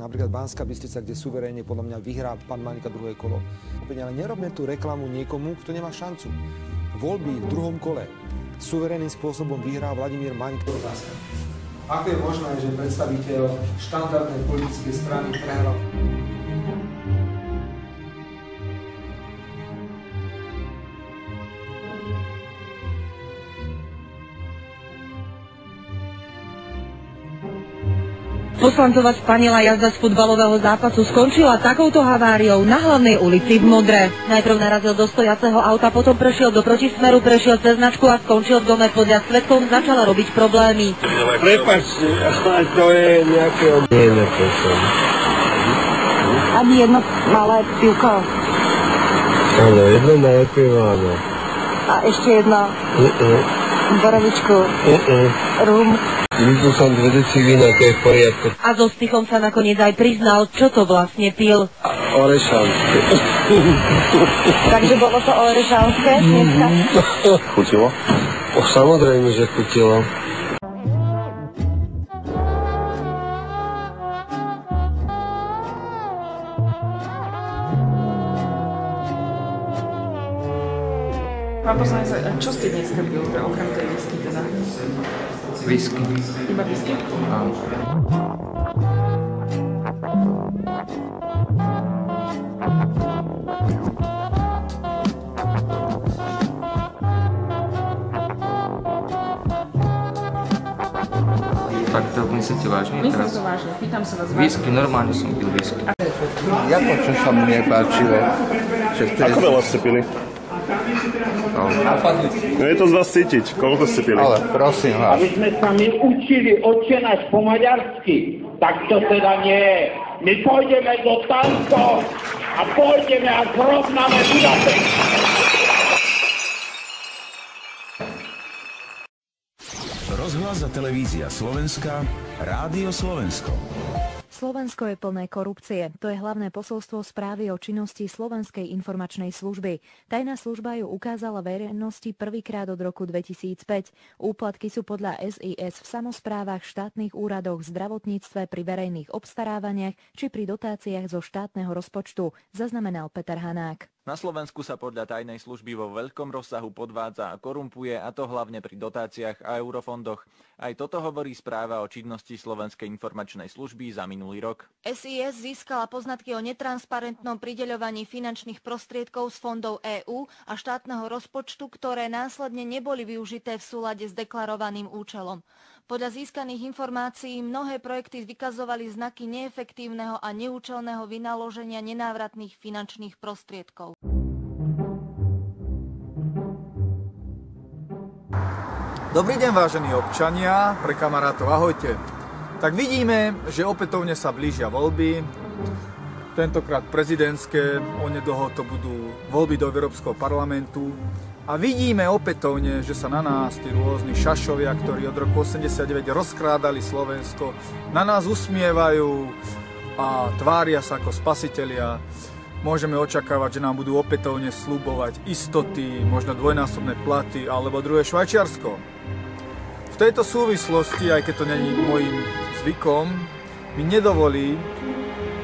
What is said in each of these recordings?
napríklad Banská Bystrica, kde suverénne podľa mňa vyhrá pán Maňka druhé kolo. Ale nerobme tú reklamu niekomu, kto nemá šancu. Voľby v druhom kole suverénnym spôsobom vyhrá Vladimír Maňka. Ako je možné, že predstaviteľ štandardnej politickej strany prehral? Poslancová spanilá jazda z futbalového zápasu skončila takouto haváriou na hlavnej ulici v Modre. Najprv narazil do stojaceho auta, potom prešiel do protismeru, prešiel cez značku a skončil v dome. Podľa svedkov začala robiť problémy. Prepáčte, to je nejaké Ani jedno malé pivko. Áno, jedno malé pivo, áno. A ešte jedno. Borovičku. Rum. Vypil som 2 deci vína, to je v poriadku. A so stichom sa nakoniec aj priznal, čo to vlastne pil. Orešavské. Takže bolo to orešavské dneska? Chutilo? Samozrejme, že chutilo. Pán poslanec, čo ste dneska pil, okrem tej whisky teda? Whisky. Iba whisky? Áno. Tak to myslíte vážne? Myslím to vážne, pýtam sa vás vážne. Whisky, normálne som pil whisky. Jako čo sa mi nepáčilo. Ako veľa ste pili? No, je to z vás cítiť. Koľko ste pili? ale prosím vás. Aby sme sa my učili Otčenáš po maďarsky, tak to teda nie je. My pôjdeme do tankov a pôjdeme a zrovnáme Budapešť. Rozhlas a televízia Slovenska, Rádio Slovensko. Slovensko je plné korupcie. To je hlavné posolstvo správy o činnosti Slovenskej informačnej služby. Tajná služba ju ukázala verejnosti prvýkrát od roku 2005. Úplatky sú podľa SIS v samosprávach, štátnych úradoch, zdravotníctve, pri verejných obstarávaniach či pri dotáciách zo štátneho rozpočtu, zaznamenal Peter Hanák. Na Slovensku sa podľa tajnej služby vo veľkom rozsahu podvádza a korumpuje, a to hlavne pri dotáciách a eurofondoch. Aj toto hovorí správa o činnosti Slovenskej informačnej služby za minulý rok. SIS získala poznatky o netransparentnom prideľovaní finančných prostriedkov z fondov EÚ a štátneho rozpočtu, ktoré následne neboli využité v súlade s deklarovaným účelom. Podľa získaných informácií mnohé projekty vykazovali znaky neefektívneho a neúčelného vynaloženia nenávratných finančných prostriedkov. Dobrý deň, vážení občania, pre kamarátov, ahojte. Tak vidíme, že opätovne sa blížia voľby, tentokrát prezidentské, onedlho to budú voľby do Európskeho parlamentu. A vidíme opätovne, že sa na nás tí rôzni šašovia, ktorí od roku 89 rozkrádali Slovensko, na nás usmievajú a tvária sa ako spasitelia. Môžeme očakávať, že nám budú opätovne sľubovať istoty, možno dvojnásobné platy alebo druhé Švajčiarsko. V tejto súvislosti, aj keď to není môjim zvykom, mi nedovolí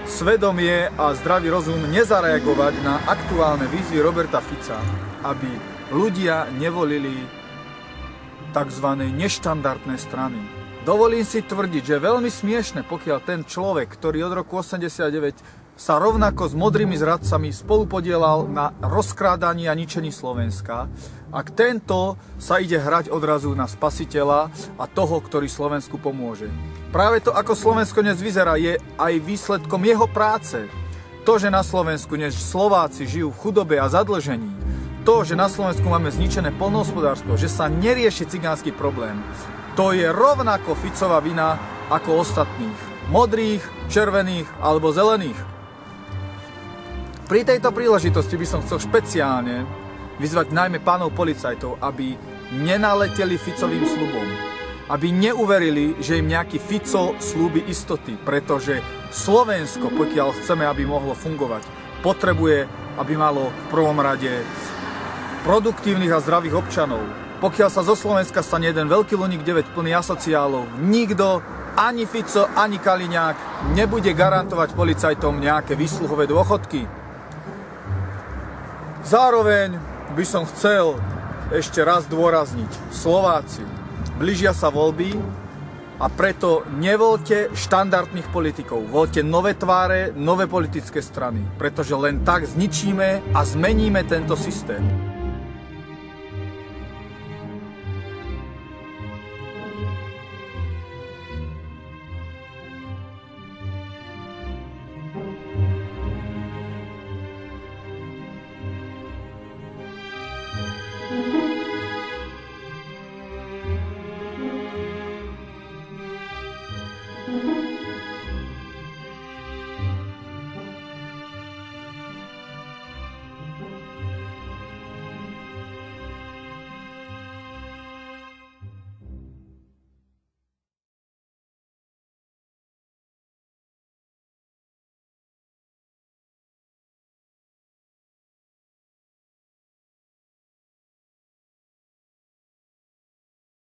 svedomie a zdravý rozum nezareagovať na aktuálne výzvy Roberta Fica, aby ľudia nevolili tzv. Neštandardné strany. Dovolím si tvrdiť, že je veľmi smiešne, pokiaľ ten človek, ktorý od roku 89 sa rovnako s modrými zradcami spolupodielal na rozkrádaní a ničení Slovenska, ak tento sa ide hrať odrazu na spasiteľa a toho, ktorý Slovensku pomôže. Práve to, ako Slovensko dnes vyzerá, je aj výsledkom jeho práce. To, že na Slovensku dnes Slováci žijú v chudobe a zadlžení, to, že na Slovensku máme zničené poľnohospodárstvo, že sa nerieši cigánsky problém, to je rovnako Ficova vina ako ostatných. Modrých, červených alebo zelených. Pri tejto príležitosti by som chcel špeciálne vyzvať najmä pánov policajtov, aby nenaleteli Ficovým sľubom. Aby neuverili, že im nejaký Fico sľúbi istoty, pretože Slovensko, pokiaľ chceme, aby mohlo fungovať, potrebuje, aby malo v prvom rade produktívnych a zdravých občanov. Pokiaľ sa zo Slovenska stane jeden veľký Luník 9 plný asociálov, nikto ani Fico, ani Kaliňák nebude garantovať policajtom nejaké výsluhové dôchodky. Zároveň by som chcel ešte raz dôrazniť, Slováci, blížia sa voľby a preto nevoľte štandardných politikov, voľte nové tváre, nové politické strany, pretože len tak zničíme a zmeníme tento systém.